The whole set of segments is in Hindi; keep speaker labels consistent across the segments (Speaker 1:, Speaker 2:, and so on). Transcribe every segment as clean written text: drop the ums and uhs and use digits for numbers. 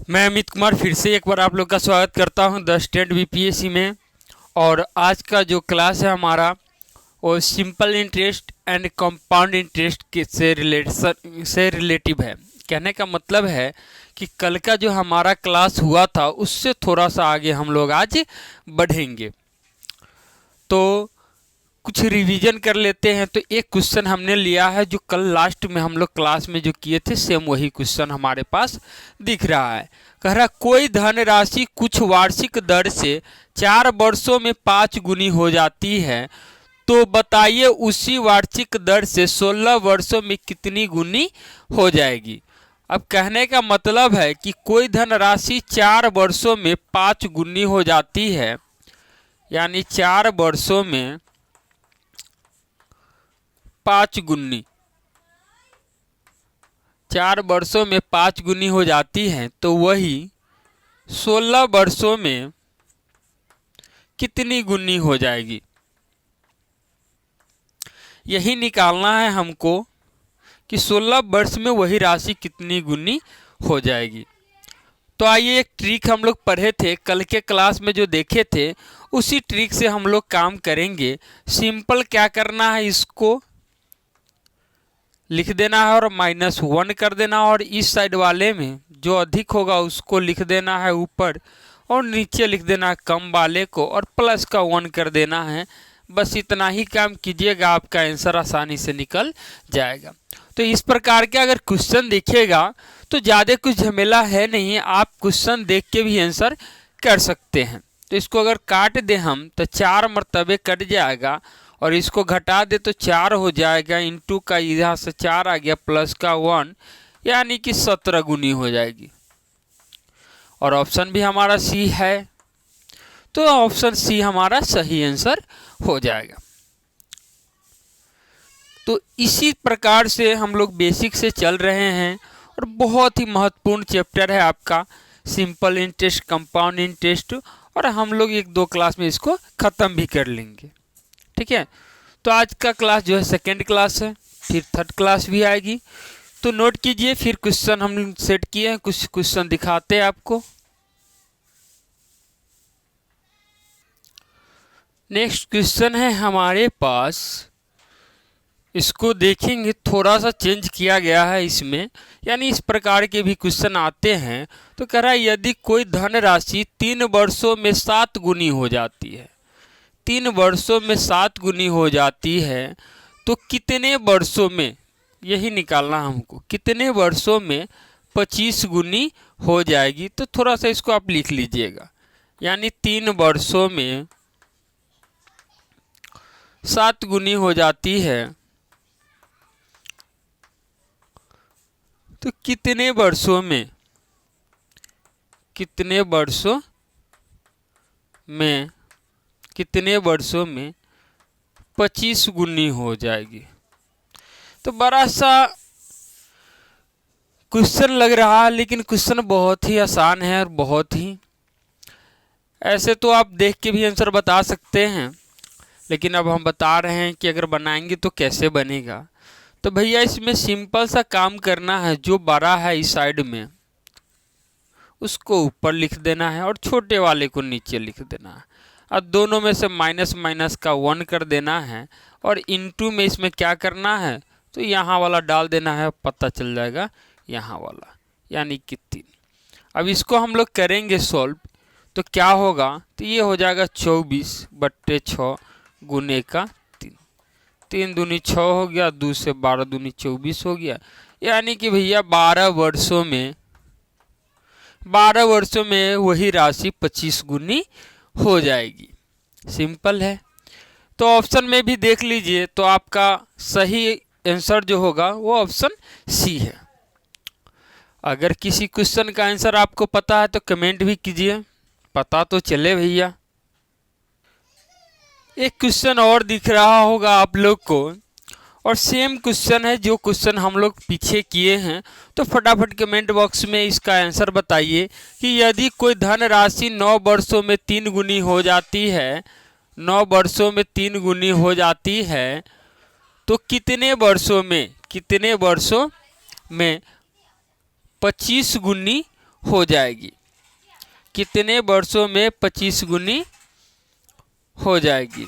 Speaker 1: मैं अमित कुमार फिर से एक बार आप लोग का स्वागत करता हूं द स्टैंड बीपीएससी में। और आज का जो क्लास है हमारा वो simple interest and compound interest के से रिलेटिव है। कहने का मतलब है कि कल का जो हमारा क्लास हुआ था उससे थोड़ा सा आगे हम लोग आज बढ़ेंगे। तो कुछ रिवीजन कर लेते हैं। तो एक क्वेश्चन हमने लिया है जो कल लास्ट में हम लोग क्लास में जो किए थे, सेम वही क्वेश्चन हमारे पास दिख रहा है। कह रहा कोई धनराशि कुछ वार्षिक दर से 4 वर्षों में 5 गुनी हो जाती है, तो बताइए उसी वार्षिक दर से 16 वर्षों में कितनी गुनी हो जाएगी। अब कहने का मतलब है कि कोई धनराशि 4 वर्षों में 5 गुनी हो जाती है, यानी 4 वर्षों में 5 गुनी, 4 वर्षों में 5 गुनी हो जाती है, तो वही 16 वर्षों में कितनी गुनी हो जाएगी, यही निकालना है हमको कि 16 वर्ष में वही राशि कितनी गुनी हो जाएगी। तो आइए एक ट्रिक हम लोग पढ़े थे कल के क्लास में, जो देखे थे उसी ट्रिक से हम लोग काम करेंगे। सिंपल क्या करना है, इसको लिख देना है और -1 कर देना, और इस साइड वाले में जो अधिक होगा उसको लिख देना है ऊपर, और नीचे लिख देना है कम वाले को और प्लस का 1 कर देना है। बस इतना ही काम कीजिएगा, आपका आंसर आसानी से निकल जाएगा। तो इस प्रकार के अगर क्वेश्चन देखिएगा तो ज़्यादा कुछ झमेला है नहीं, आप क्वेश्चन देख के भी आंसर कर सकते हैं। तो इसको अगर काट दें हम तो 4 मरतबे कट जाएगा, और इसको घटा दे तो 4 हो जाएगा, इंटू का यहाँ से 4 आ गया प्लस का 1, यानी कि 17 गुनी हो जाएगी। और ऑप्शन भी हमारा सी है, तो ऑप्शन सी हमारा सही आंसर हो जाएगा। तो इसी प्रकार से हम लोग बेसिक से चल रहे हैं, और बहुत ही महत्वपूर्ण चैप्टर है आपका सिंपल इंटरेस्ट, कंपाउंड इंटरेस्ट, और हम लोग 1-2 क्लास में इसको ख़त्म भी कर लेंगे। ठीक है, तो आज का क्लास जो है सेकेंड क्लास है, फिर थर्ड क्लास भी आएगी। तो नोट कीजिए, फिर क्वेश्चन हम सेट किए हैं, कुछ क्वेश्चन दिखाते हैं आपको। नेक्स्ट क्वेश्चन है हमारे पास, इसको देखेंगे थोड़ा सा चेंज किया गया है इसमें, यानी इस प्रकार के भी क्वेश्चन आते हैं। तो कह रहा है यदि कोई धनराशि 3 वर्षों में 7 गुनी हो जाती है, 3 वर्षों में 7 गुनी हो जाती है, तो कितने वर्षों में, यही निकालना हमको, कितने वर्षों में 25 गुनी हो जाएगी। तो थोड़ा सा इसको आप लिख लीजिएगा, यानी 3 वर्षों में 7 गुनी हो जाती है, तो कितने वर्षों में, कितने वर्षों में, कितने वर्षों में 25 गुनी हो जाएगी। तो बड़ा सा क्वेश्चन लग रहा है, लेकिन क्वेश्चन बहुत ही आसान है, और बहुत ही ऐसे तो आप देख के भी आंसर बता सकते हैं, लेकिन अब हम बता रहे हैं कि अगर बनाएंगे तो कैसे बनेगा। तो भैया इसमें सिंपल सा काम करना है, जो बड़ा है इस साइड में उसको ऊपर लिख देना है, और छोटे वाले को नीचे लिख देना है, और दोनों में से माइनस माइनस का 1 कर देना है, और इनटू में इसमें क्या करना है, तो यहाँ वाला डाल देना है, पता चल जाएगा यहाँ वाला, यानी कि 3। अब इसको हम लोग करेंगे सॉल्व, तो क्या होगा, तो ये हो जाएगा 24/6 गुने का 3, 3 दूनी 6 हो गया, 2 से 12 दूनी 24 हो गया, यानी कि भैया 12 वर्षों में वही राशि 25 गुनी हो जाएगी। सिंपल है। तो ऑप्शन में भी देख लीजिए, तो आपका सही आंसर जो होगा वो ऑप्शन सी है। अगर किसी क्वेश्चन का आंसर आपको पता है तो कमेंट भी कीजिए, पता तो चले भैया। एक क्वेश्चन और दिख रहा होगा आप लोग को, और सेम क्वेश्चन है जो क्वेश्चन हम लोग पीछे किए हैं। तो फटाफट कमेंट बॉक्स में इसका आंसर बताइए कि यदि कोई धनराशि 9 वर्षों में 3 गुनी हो जाती है, 9 वर्षों में 3 गुनी हो जाती है, तो कितने वर्षों में 25 गुनी हो जाएगी। कितने वर्षों में 25 गुनी हो जाएगी।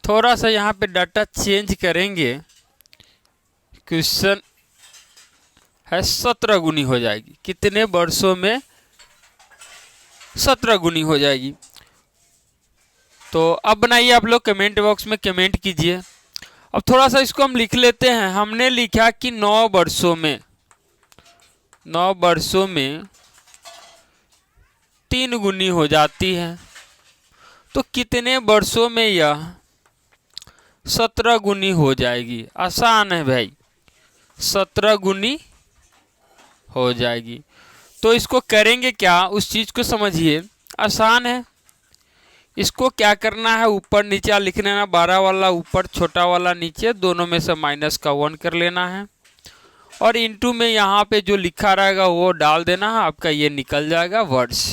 Speaker 1: थोड़ा सा यहाँ पे डाटा चेंज करेंगे। क्वेश्चन है 17 गुनी हो जाएगी। कितने वर्षों में 17 गुनी हो जाएगी। तो अब बनाइए आप लोग, कमेंट बॉक्स में कमेंट कीजिए। अब थोड़ा सा इसको हम लिख लेते हैं। हमने लिखा कि 9 वर्षों में 3 गुनी हो जाती है। तो कितने वर्षों में यह 17 गुनी हो जाएगी। आसान है भाई, 17 गुनी हो जाएगी। तो इसको करेंगे क्या, उस चीज को समझिए। आसान है। इसको क्या करना है, ऊपर नीचे लिख लेना। 12 वाला ऊपर, छोटा वाला नीचे, दोनों में से माइनस का 1 कर लेना है। और इंटू में यहाँ पे जो लिखा रहेगा वो डाल देना है। आपका ये निकल जाएगा वर्ष।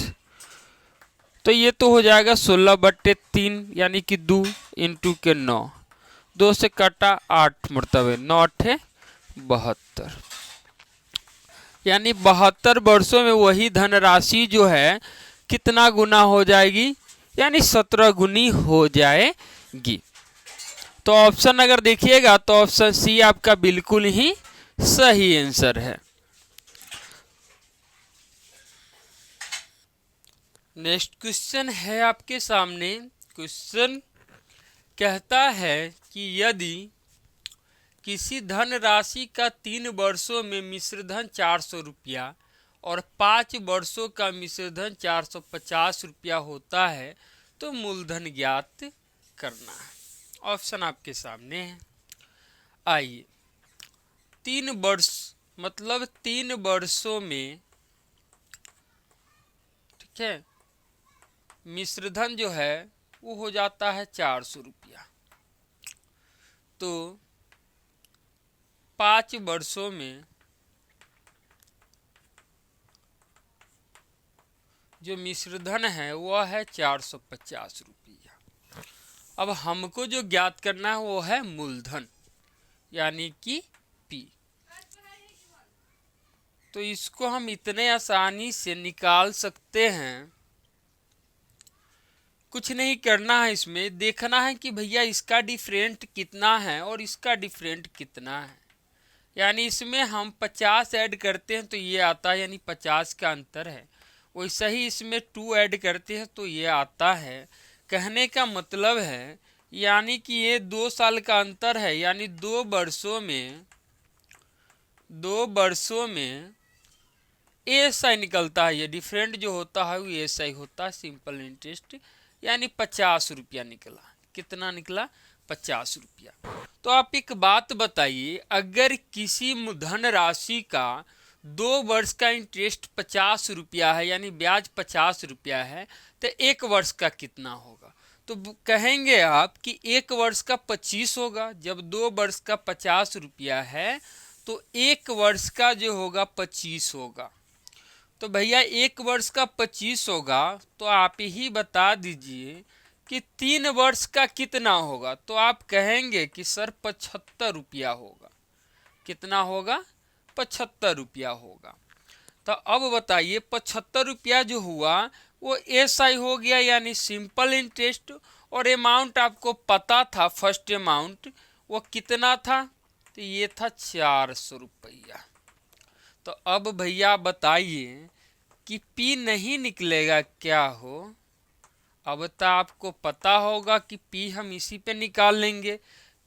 Speaker 1: तो ये तो हो जाएगा 16/3 यानी कि 2 इंटू के 9, 2 से कटा 8 मरतबे 9 8 72, यानी 72 वर्षों में वही धनराशि जो है कितना गुना हो जाएगी, यानी 17 गुनी हो जाएगी। तो ऑप्शन अगर देखिएगा तो ऑप्शन सी आपका बिल्कुल ही सही आंसर है। नेक्स्ट क्वेश्चन है आपके सामने। क्वेश्चन कहता है कि यदि किसी धन राशि का 3 वर्षों में मिश्रधन 400 रुपया और 5 वर्षों का मिश्रधन 450 रुपया होता है तो मूलधन ज्ञात करना है। ऑप्शन आपके सामने है। आइए, 3 वर्ष मतलब 3 वर्षों में, ठीक है, मिश्रधन जो है वो हो जाता है 400 रुपया। तो 5 वर्षों में जो मिश्रधन है वह है 450 रुपया। अब हमको जो ज्ञात करना है वो है मूलधन, यानी कि P। तो इसको हम इतने आसानी से निकाल सकते हैं। कुछ नहीं करना है, इसमें देखना है कि भैया इसका डिफरेंट कितना है और इसका डिफरेंट कितना है। यानी इसमें हम 50 ऐड करते हैं तो ये आता है, यानी 50 का अंतर है। वैसा ही इसमें 2 ऐड करते हैं तो ये आता है। कहने का मतलब है यानी कि ये 2 साल का अंतर है, यानी 2 वर्षों में ऐसा ही निकलता है। ये डिफरेंट जो होता है वो ऐसा ही होता है। सिंपल इंटरेस्ट यानी 50 रुपया निकला। कितना निकला? 50 रुपया। तो आप एक बात बताइए, अगर किसी धन राशि का 2 वर्ष का इंटरेस्ट 50 रुपया है, यानी ब्याज 50 रुपया है, तो 1 वर्ष का कितना होगा? तो कहेंगे आप कि 1 वर्ष का 25 होगा। जब 2 वर्ष का 50 रुपया है तो 1 वर्ष का जो होगा 25 होगा। तो भैया 1 वर्ष का 25 होगा, तो आप ही बता दीजिए कि 3 वर्ष का कितना होगा। तो आप कहेंगे कि सर 75 रुपया होगा। कितना होगा? 75 रुपया होगा। तो अब बताइए 75 रुपया जो हुआ वो एसआई हो गया, यानी सिंपल इंटरेस्ट। और अमाउंट आपको पता था, फर्स्ट अमाउंट वो कितना था? तो ये था 400 रुपया। तो अब भैया बताइए कि पी नहीं निकलेगा क्या हो? अब तो आपको पता होगा कि पी हम इसी पे निकाल लेंगे।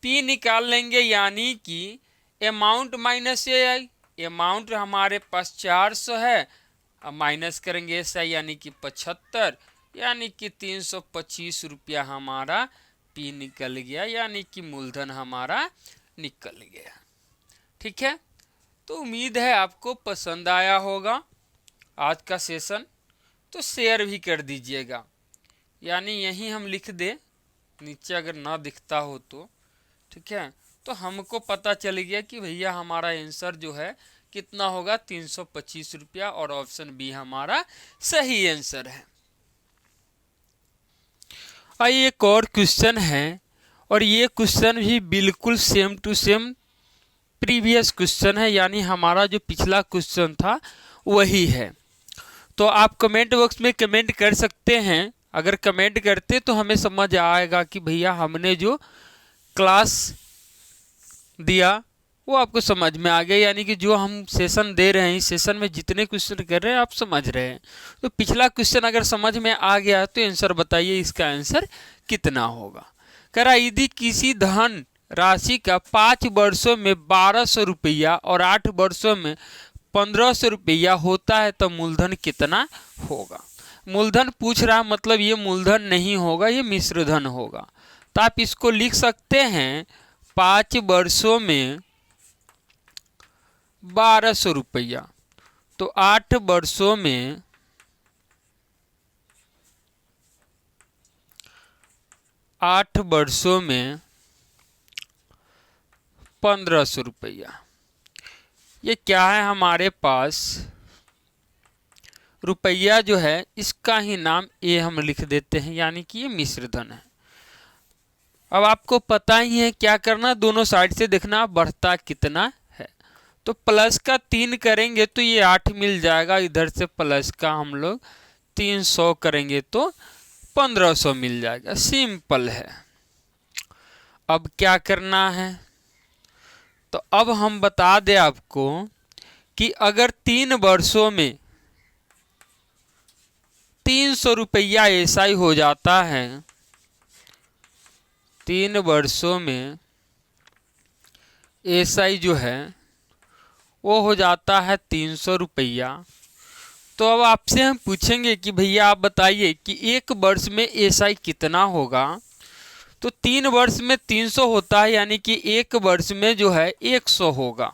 Speaker 1: पी निकाल लेंगे यानी कि अमाउंट माइनस ए आई। अमाउंट हमारे पास 400 है, अब माइनस करेंगे ऐसा, यानी कि 75, यानी कि 325 रुपया हमारा पी निकल गया, यानी कि मूलधन हमारा निकल गया। ठीक है, तो उम्मीद है आपको पसंद आया होगा आज का सेशन। तो शेयर भी कर दीजिएगा, यानी यहीं हम लिख दे, नीचे अगर ना दिखता हो तो, ठीक है। तो हमको पता चल गया कि भैया हमारा आंसर जो है कितना होगा, 325 रुपया, और ऑप्शन बी हमारा सही आंसर है। आइए एक और क्वेश्चन है, और ये क्वेश्चन भी बिल्कुल same to same previous question है, यानी हमारा जो पिछला क्वेश्चन था वही है। तो आप कमेंट बॉक्स में कमेंट कर सकते हैं। अगर कमेंट करते तो हमें समझ आएगा कि भैया हमने जो क्लास दिया वो आपको समझ में आ गया, यानी कि जो हम सेशन दे रहे हैं इस सेशन में जितने क्वेश्चन कर रहे हैं आप समझ रहे हैं। तो पिछला क्वेश्चन अगर समझ में आ गया तो आंसर बताइए, इसका आंसर कितना होगा। कह रहा यदि किसी धन राशि का 5 वर्षों में 1200 रुपया और 8 वर्षों में 1500 रुपया होता है तो मूलधन कितना होगा। मूलधन पूछ रहा, मतलब ये मूलधन नहीं होगा, ये मिश्र धन होगा। तो आप इसको लिख सकते हैं 5 वर्षों में 1200 रुपया, तो 8 वर्षों में 1500 रुपया। ये क्या है, हमारे पास रुपया जो है इसका ही नाम ए हम लिख देते हैं, यानी कि ये मिश्र धन है। अब आपको पता ही है क्या करना, दोनों साइड से देखना बढ़ता कितना है। तो प्लस का 3 करेंगे तो ये 8 मिल जाएगा, इधर से प्लस का हम लोग 300 करेंगे तो 1500 मिल जाएगा। सिंपल है। अब क्या करना है, तो अब हम बता दें आपको कि अगर 3 वर्षों में 300 रुपया एसआई हो जाता है, 3 वर्षों में एसआई जो है वो हो जाता है 300 रुपया। तो अब आपसे हम पूछेंगे कि भैया आप बताइए कि 1 वर्ष में एसआई कितना होगा। तो 3 वर्ष में 300 होता है, यानी कि 1 वर्ष में जो है 100 होगा।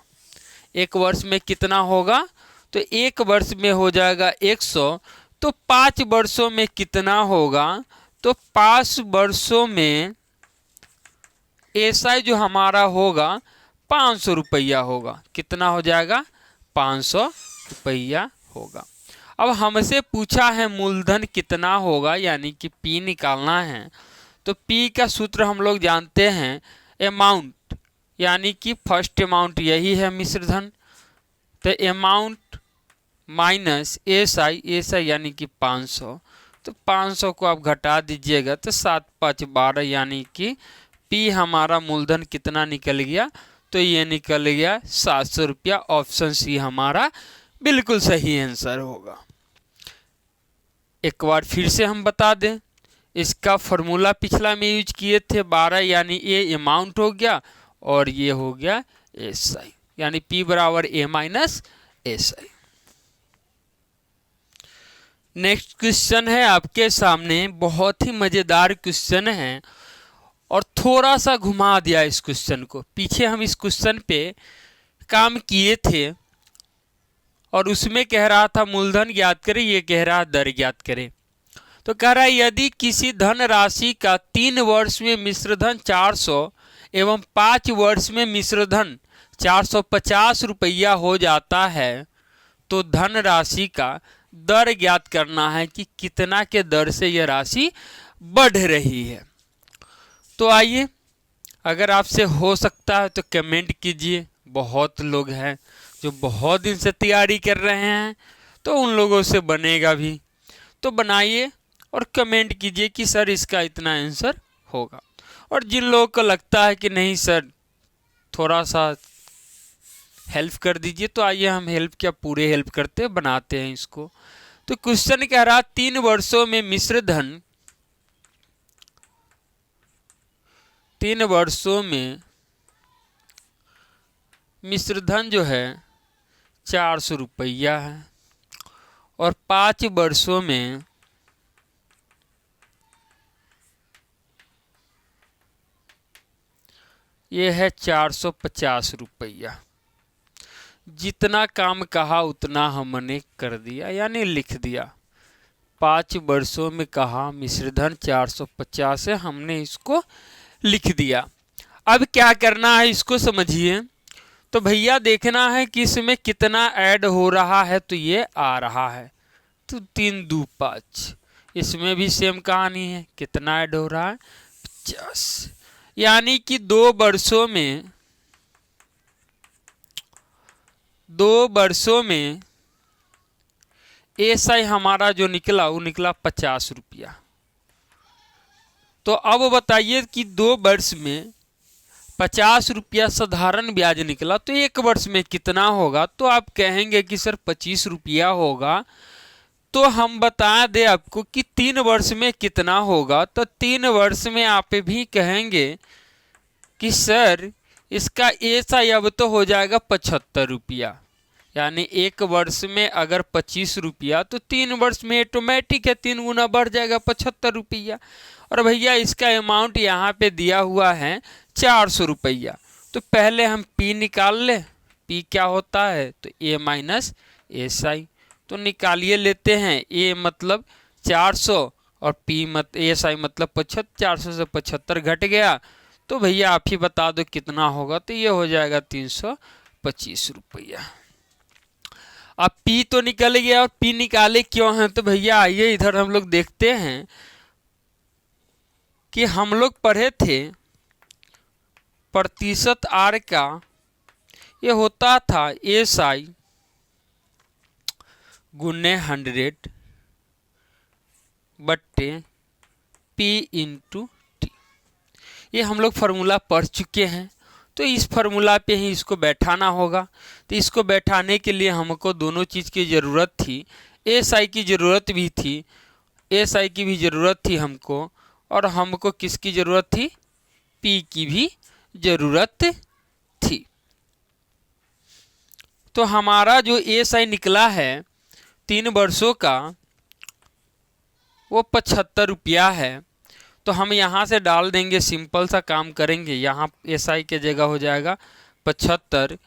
Speaker 1: 1 वर्ष में कितना होगा, तो 1 वर्ष में हो जाएगा 100। तो 5 वर्षों में कितना होगा, तो 5 वर्षों में एसआई जो हमारा होगा 500 रुपया होगा। कितना हो जाएगा, 500 रुपया होगा। अब हमसे पूछा है मूलधन कितना होगा, यानी कि पी निकालना है। तो पी का सूत्र हम लोग जानते हैं, अमाउंट, यानी कि फर्स्ट अमाउंट यही है मिश्र धन। तो अमाउंट माइनस एसआई, एसआई यानी कि 500। तो 500 को आप घटा दीजिएगा तो 7 5 12, यानी कि पी हमारा मूलधन कितना निकल गया, तो ये निकल गया 700 रुपया। ऑप्शन सी हमारा बिल्कुल सही आंसर होगा। एक बार फिर से हम बता दें, इसका फॉर्मूला पिछला में यूज किए थे 12, यानी ए अमाउंट हो गया और ये हो गया एसआई, यानी पी बराबर ए माइनस एसआई। नेक्स्ट क्वेश्चन है आपके सामने, बहुत ही मजेदार क्वेश्चन है और थोड़ा सा घुमा दिया इस क्वेश्चन को। पीछे हम इस क्वेश्चन पे काम किए थे और उसमें कह रहा था मूलधन ज्ञात करें, ये कह रहा दर ज्ञात करें। तो कह रहा है यदि किसी धन राशि का 3 वर्ष में मिश्रधन 400 एवं 5 वर्ष में मिश्रधन 450 रुपया हो जाता है तो धन राशि का दर ज्ञात करना है कि कितना के दर से यह राशि बढ़ रही है। तो आइए, अगर आपसे हो सकता है तो कमेंट कीजिए। बहुत लोग हैं जो बहुत दिन से तैयारी कर रहे हैं, तो उन लोगों से बनेगा भी। तो बनाइए और कमेंट कीजिए कि सर इसका इतना आंसर होगा। और जिन लोगों को लगता है कि नहीं सर थोड़ा सा हेल्प कर दीजिए, तो आइए हम हेल्प क्या पूरे हेल्प करते बनाते हैं इसको। तो क्वेश्चन कह रहा 3 वर्षों में मिश्र धन, 3 वर्षों में मिश्र धन जो है 400 रुपया है और 5 वर्षों में ये है 450 रुपया। जितना काम कहा उतना हमने कर दिया, यानी लिख दिया। 5 वर्षों में कहा मिश्रधन 450 है, हमने इसको लिख दिया। अब क्या करना है इसको समझिए। तो भैया देखना है कि इसमें कितना ऐड हो रहा है, तो ये आ रहा है तो 3 2 5। इसमें भी सेम कहानी है, कितना ऐड हो रहा है 50, यानी कि 2 वर्षों में 2 वर्षों में एसआई हमारा जो निकला वो निकला 50 रुपया। तो अब बताइए कि 2 वर्ष में 50 रुपया साधारण ब्याज निकला, तो 1 वर्ष में कितना होगा? तो आप कहेंगे कि सर 25 रुपया होगा। तो हम बता दें आपको कि 3 वर्ष में कितना होगा। तो 3 वर्ष में आप भी कहेंगे कि सर इसका एसआई अब तो हो जाएगा 75 रुपया। यानी 1 वर्ष में अगर 25 रुपया तो 3 वर्ष में ऑटोमेटिक है 3 गुना बढ़ जाएगा 75 रुपया। और भैया इसका अमाउंट यहाँ पे दिया हुआ है 400 रुपया। तो पहले हम पी निकाल ले। पी क्या होता है? तो ए माइनस एसआई। तो निकालिए लेते हैं। ए मतलब 400 और पी मत एसआई मतलब 75। 400 से 75 घट गया तो भैया आप ही बता दो कितना होगा। तो ये हो जाएगा 325 रुपया। अब पी तो निकल गया और पी निकाले क्यों हैं? तो भैया आइए इधर हम लोग देखते हैं कि हम लोग पढ़े थे प्रतिशत आर का ये होता था एसआई गुने 100 बट्टे पी इंटू टी। ये हम लोग फार्मूला पढ़ चुके हैं। तो इस फार्मूला पे ही इसको बैठाना होगा। तो इसको बैठाने के लिए हमको दोनों चीज़ की ज़रूरत थी। एसआई की ज़रूरत भी थी, एसआई की भी ज़रूरत थी हमको, और हमको किसकी ज़रूरत थी? पी की भी ज़रूरत थी। तो हमारा जो एसआई निकला है 3 वर्षों का वो 75 रुपया है। तो हम यहाँ से डाल देंगे, सिंपल सा काम करेंगे। यहाँ एसआई के जगह हो जाएगा 75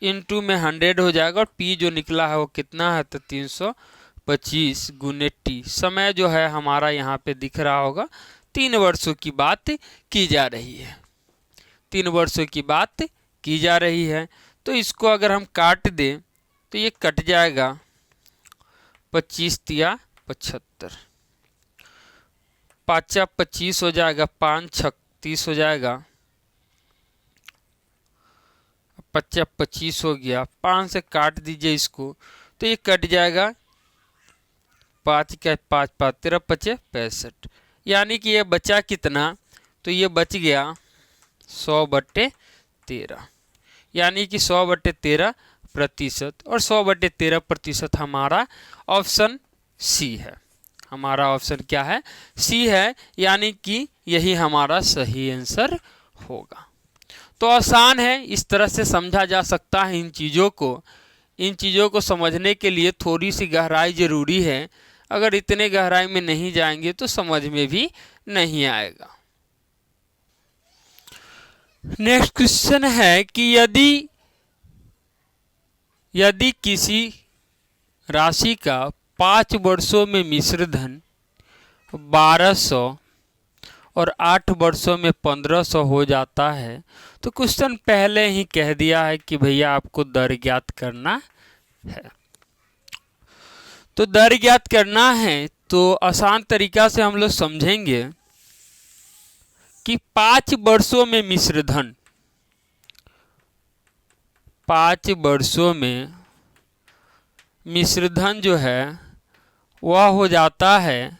Speaker 1: इंटू में 100 हो जाएगा, और पी जो निकला है वो कितना है? तो 325 गुने टी। समय जो है हमारा यहाँ पे दिख रहा होगा 3 वर्षों की बात की जा रही है। 3 वर्षों की बात की जा रही है। तो इसको अगर हम काट दें तो ये कट जाएगा 25 तिया 75, 5 25 हो जाएगा, 5 36 हो जाएगा, 5 25 हो गया। 5 से काट दीजिए इसको तो ये कट जाएगा 5 का 5 5 13 5 65। यानी कि ये बचा कितना? तो ये बच गया 100/13। यानी कि 100/13%। और 100/13% हमारा ऑप्शन सी है। हमारा ऑप्शन क्या है? सी है। यानी कि यही हमारा सही आंसर होगा। तो आसान है, इस तरह से समझा जा सकता है इन चीज़ों को। इन चीज़ों को समझने के लिए थोड़ी सी गहराई ज़रूरी है। अगर इतने गहराई में नहीं जाएंगे तो समझ में भी नहीं आएगा। नेक्स्ट क्वेश्चन है कि यदि किसी राशि का 5 वर्षों में मिश्र धन 1200 और 8 वर्षों में 1500 हो जाता है, तो क्वेश्चन पहले ही कह दिया है कि भैया आपको दर ज्ञात करना है। तो दर ज्ञात करना है तो आसान तरीका से हम लोग समझेंगे कि 5 वर्षों में मिश्र धन, 5 वर्षों में मिश्र धन जो है वह हो जाता है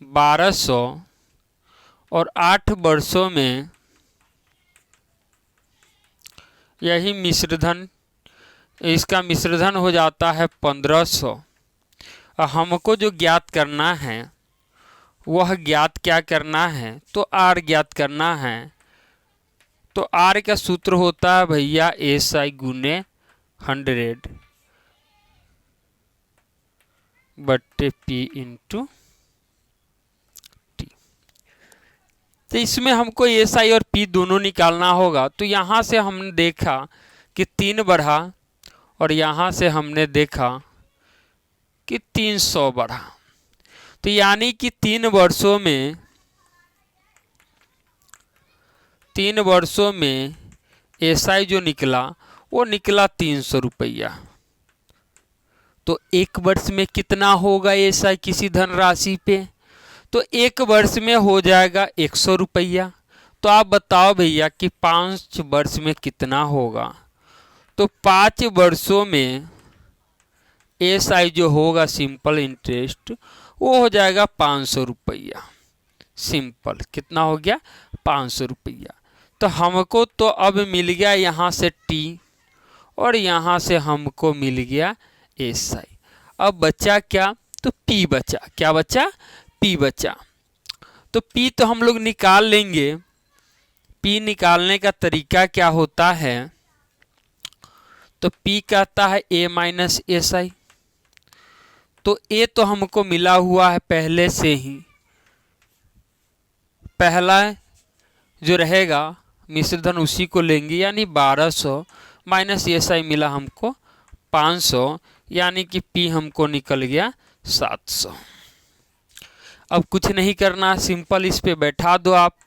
Speaker 1: 1200 और 8 वर्षों में यही मिश्रधन, इसका मिश्रधन हो जाता है 1500। और हमको जो ज्ञात करना है वह ज्ञात क्या करना है? तो आर ज्ञात करना है। तो आर का सूत्र होता है भैया एसआई गुने 100 बट्टे पी इंटू टी। तो इसमें हमको एसआई और पी दोनों निकालना होगा। तो यहाँ से हमने देखा कि 3 बढ़ा और यहाँ से हमने देखा कि 300 बढ़ा। तो यानी कि 3 वर्षों में एसआई जो निकला वो निकला 300 रुपया। तो 1 वर्ष में कितना होगा एसआई किसी धनराशि पे? तो 1 वर्ष में हो जाएगा 100 रुपया। तो आप बताओ भैया कि 5 वर्ष में कितना होगा? तो 5 वर्षों में एसआई जो होगा सिंपल इंटरेस्ट वो हो जाएगा 500 रुपया। सिंपल कितना हो गया 500 रुपया। तो हमको तो अब मिल गया यहाँ से टी और यहाँ से हमको मिल गया एसआई। अब बचा क्या, तो पी बचा। क्या बचा, पी बचा। तो पी तो हम लोग निकाल लेंगे। पी निकालने का तरीका क्या होता है, तो पी कहता है ए माइनस एसआई। तो ए तो हमको मिला हुआ है पहले से ही, पहला जो रहेगा मिश्र धन उसी को लेंगे, यानी 1200 माइनस एसआई मिला हमको 500, यानी कि पी हमको निकल गया 700। अब कुछ नहीं करना, सिंपल इस पे बैठा दो आप।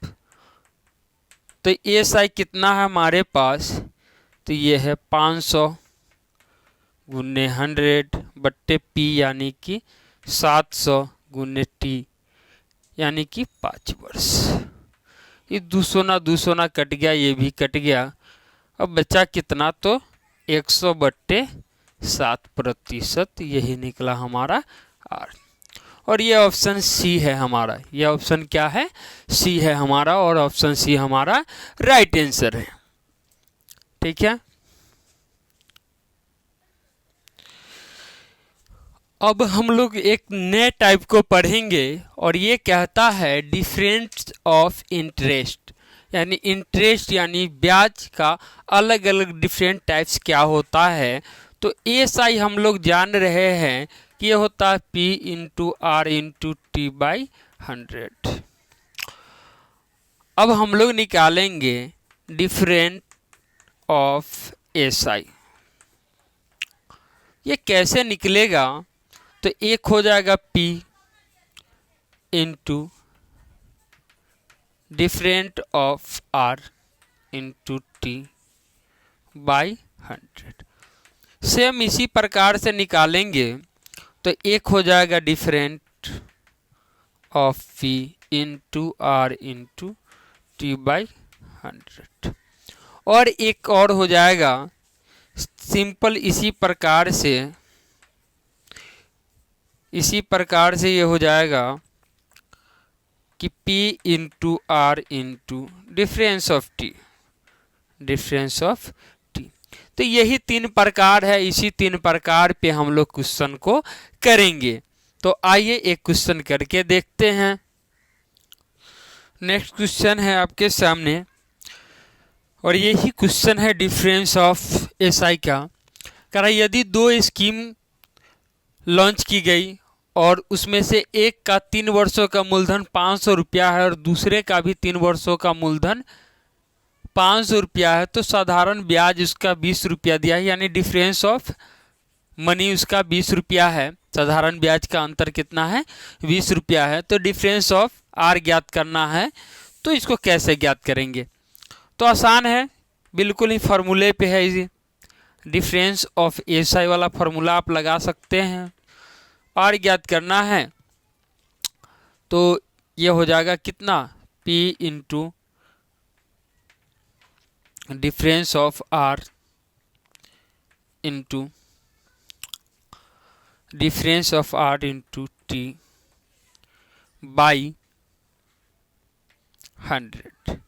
Speaker 1: तो एसआई कितना है हमारे पास, तो ये है 500 गुने 100 बट्टे पी यानी कि 700 गुने टी यानी कि 5 वर्ष। ये 200 ना कट गया, ये भी कट गया। अब बचा कितना, तो 100/7%, यही निकला हमारा आर। और ये ऑप्शन सी है हमारा। ये ऑप्शन क्या है, सी है हमारा, और ऑप्शन सी हमारा राइट आंसर है। ठीक है। अब हम लोग एक नए टाइप को पढ़ेंगे और ये कहता है डिफरेंस ऑफ इंटरेस्ट, यानी इंटरेस्ट यानी ब्याज का अलग अलग डिफरेंट टाइप्स क्या होता है। तो एसआई हम लोग जान रहे हैं कि ये होता है P into R into T by 100। अब हम लोग निकालेंगे डिफरेंट ऑफ एसआई। ये कैसे निकलेगा, तो एक हो जाएगा P into different of R into T by 100। Same इसी प्रकार से निकालेंगे तो एक हो जाएगा different of P into R into T by 100। और एक और हो जाएगा सिंपल इसी प्रकार से ये हो जाएगा कि P into R into difference of T. तो यही 3 प्रकार है, इसी 3 प्रकार पे हम लोग क्वेश्चन को करेंगे। तो आइए एक क्वेश्चन करके देखते हैं। नेक्स्ट क्वेश्चन है आपके सामने और यही क्वेश्चन है डिफरेंस ऑफ एसआई का। कह रहा यदि 2 स्कीम लॉन्च की गई और उसमें से एक का 3 वर्षों का मूलधन 500 रुपया है और दूसरे का भी 3 वर्षों का मूलधन 500 रुपया है, तो साधारण ब्याज उसका 20 रुपया दिया है, यानी डिफरेंस ऑफ मनी उसका 20 रुपया है। साधारण ब्याज का अंतर कितना है, 20 रुपया है। तो डिफरेंस ऑफ आर ज्ञात करना है, तो इसको कैसे ज्ञात करेंगे, तो आसान है, बिल्कुल ही फार्मूले पे है। इसी डिफरेंस ऑफ एसआई वाला फार्मूला आप लगा सकते हैं। आर ज्ञात करना है तो ये हो जाएगा कितना, P into difference of R into difference of R into T by 100।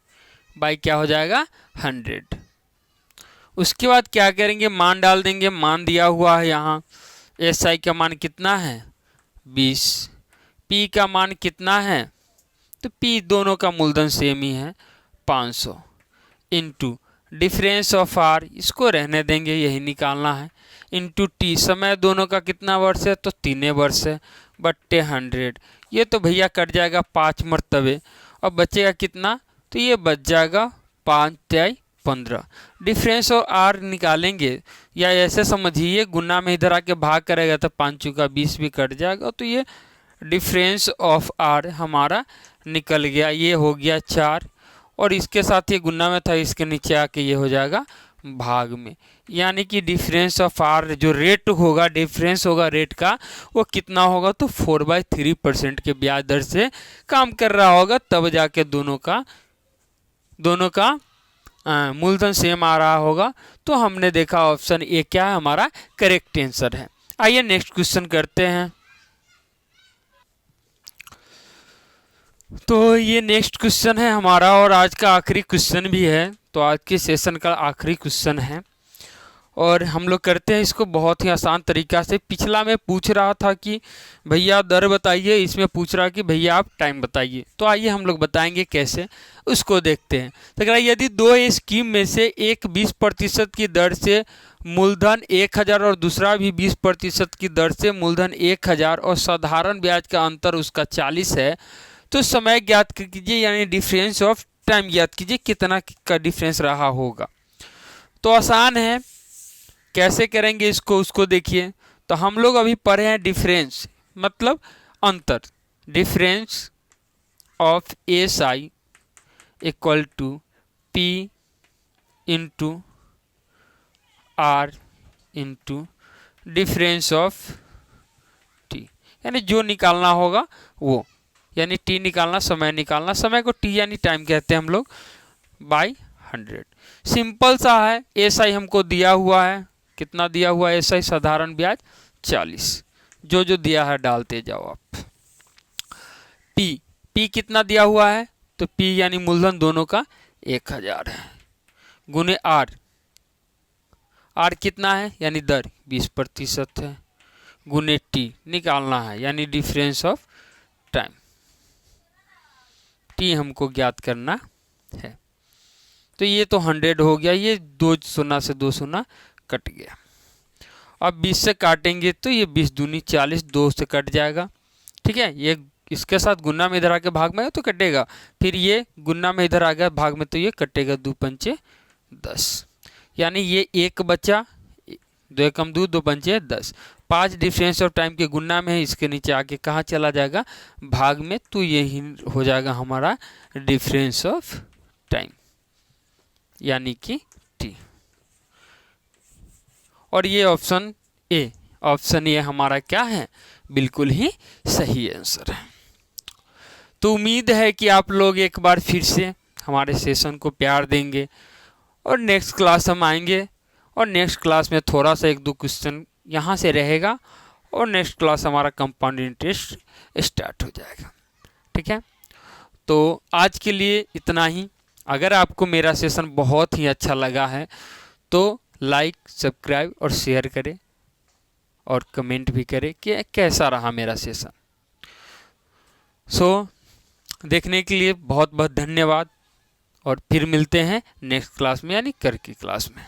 Speaker 1: By क्या हो जाएगा 100। उसके बाद क्या करेंगे, मान डाल देंगे। मान दिया हुआ है यहाँ, एसआई का मान कितना है 20, पी का मान कितना है, तो पी दोनों का मूलधन सेम ही है 500 इंटू डिफरेंस ऑफ आर, इसको रहने देंगे, यही निकालना है, इंटू टी, समय दोनों का कितना वर्ष है, तो 3 वर्ष है, बट्टे 100। ये तो भैया कट जाएगा 5 मरतबे। अब बचेगा कितना, तो ये बच जाएगा 5×15। डिफरेंस ऑफ आर निकालेंगे, या ऐसे समझिए गुना में इधर आके भाग करेगा तो 5×20 भी कट जाएगा। तो ये डिफरेंस ऑफ आर हमारा निकल गया, ये हो गया 4, और इसके साथ ये गुना में था, इसके नीचे आके ये हो जाएगा भाग में। यानी कि डिफरेंस ऑफ आर जो रेट होगा, डिफरेंस होगा रेट का, वो कितना होगा, तो 4/3% के ब्याज दर से काम कर रहा होगा, तब जाके दोनों का मूलधन सेम आ रहा होगा, तो हमने देखा ऑप्शन ए क्या है हमारा करेक्ट आंसर है। आइए नेक्स्ट क्वेश्चन करते हैं। तो ये नेक्स्ट क्वेश्चन है हमारा और आज का आखिरी क्वेश्चन भी है, तो आज के सेशन का आखिरी क्वेश्चन है और हम लोग करते हैं इसको बहुत ही आसान तरीका से। पिछला में पूछ रहा था कि भैया दर बताइए, इसमें पूछ रहा कि भैया आप टाइम बताइए। तो आइए हम लोग बताएंगे कैसे, उसको देखते हैं। तो कह रहा है यदि दो स्कीम में से एक 20% की दर से मूलधन 1000 और दूसरा भी 20% की दर से मूलधन 1000 और साधारण ब्याज का अंतर उसका 40 है, तो समय ज्ञात कीजिए, यानी डिफरेंस ऑफ टाइम ज्ञात कीजिए कितना का डिफरेंस रहा होगा। तो आसान है, कैसे करेंगे इसको उसको देखिए। तो हम लोग अभी पढ़े हैं डिफरेंस मतलब अंतर, difference of S I equal to P into R into difference of T, यानी जो निकालना होगा वो, यानी टी निकालना, समय निकालना, समय को टी यानी टाइम कहते हैं हम लोग, बाई 100। सिंपल सा है। एस आई हमको दिया हुआ है, कितना दिया हुआ है एस आई, साधारण ब्याज 40, जो जो दिया है डालते जाओ आप। पी कितना दिया हुआ है, तो पी यानी मूलधन दोनों का 1000 है, गुने आर कितना है यानी दर 20% है, गुने टी निकालना है यानी डिफरेंस ऑफ टाइम, टी हमको ज्ञात करना है। तो ये तो 100 हो गया, ये 2 शून्य से 2 शून्य कट गया। अब 20 से काटेंगे तो ये 20 दूनी 40, 2 से कट जाएगा, ठीक है। ये इसके साथ गुना में इधर आके भाग में तो कटेगा, फिर ये गुना में इधर आ गया भाग में तो ये कटेगा, 2 पंचे 10, यानी ये 1 बचा, 2 एकम 2, 2 पंचे 10, 5 डिफरेंस ऑफ टाइम के गुना में है, इसके नीचे आके कहाँ चला जाएगा भाग में, तो यही हो जाएगा हमारा डिफरेंस ऑफ टाइम यानी कि टी। और ये ऑप्शन ए हमारा क्या है, बिल्कुल ही सही आंसर है। तो उम्मीद है कि आप लोग एक बार फिर से हमारे सेशन को प्यार देंगे और नेक्स्ट क्लास हम आएंगे और नेक्स्ट क्लास में थोड़ा सा 1-2 क्वेश्चन यहाँ से रहेगा और नेक्स्ट क्लास हमारा कंपाउंड इंटरेस्ट स्टार्ट हो जाएगा, ठीक है। तो आज के लिए इतना ही। अगर आपको मेरा सेशन बहुत ही अच्छा लगा है तो लाइक, सब्सक्राइब और शेयर करें और कमेंट भी करें कि कैसा रहा मेरा सेशन। देखने के लिए बहुत बहुत धन्यवाद और फिर मिलते हैं नेक्स्ट क्लास में यानी कर की क्लास में।